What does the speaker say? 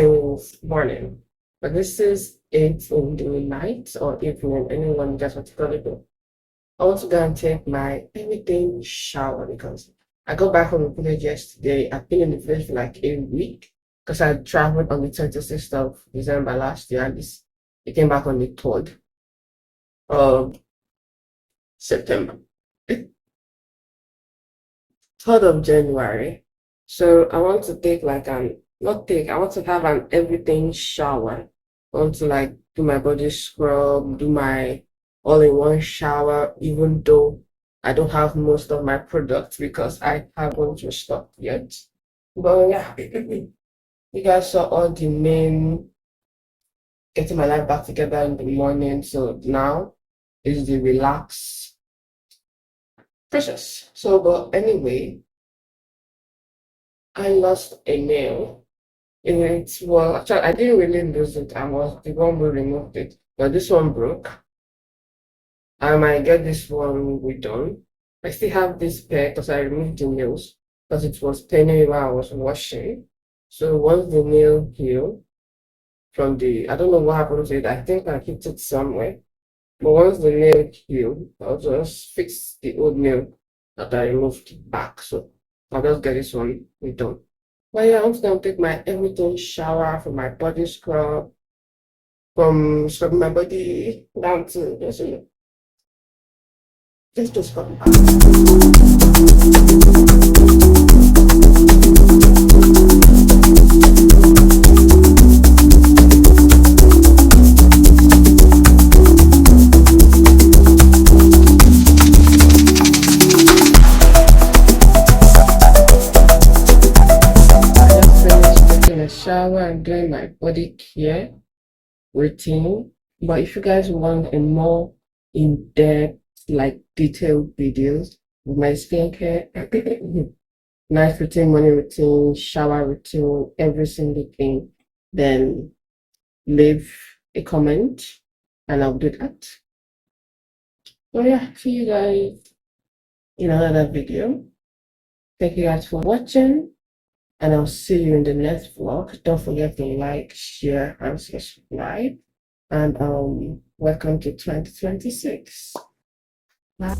since morning. But this is 8 in the night or evening, anyone gets what you call it. I want to go and take my everything shower because I got back from the village yesterday. I've been in the village for like a week because I traveled on the 26th of December last year and this I came back on the 3rd of September. 3rd of January. So I want to take like an not take, I want to have an everything shower. I want to like do my body scrub, do my all-in-one shower, even though I don't have most of my products because I haven't restocked yet. But yeah, you guys saw all the main getting my life back together in the morning. So now is the relax process. So, but anyway, I lost a nail. Well, actually, I didn't really lose it. I was the one who removed it. But this one broke. I might get this one redone. I still have this pair because I removed the nails because it was paining me while I was washing. So once the nail healed from I don't know what happened to it. I think I hit it somewhere. But once the nail healed, I'll just fix the old nail that I removed back. So I'll just get this one redone. But yeah, I'm just gonna take my everything shower from my body scrub, from scrubbing my body down to just scrub back. I just finished taking a shower and doing my body care routine. But if you guys want a more in-depth, like detailed videos with my skincare, night routine, morning routine, shower routine, every single thing, then leave a comment and I'll do that. So yeah, see you guys in another video. Thank you guys for watching and I'll see you in the next vlog. Don't forget to like, share, and subscribe. And welcome to 2026. Bye.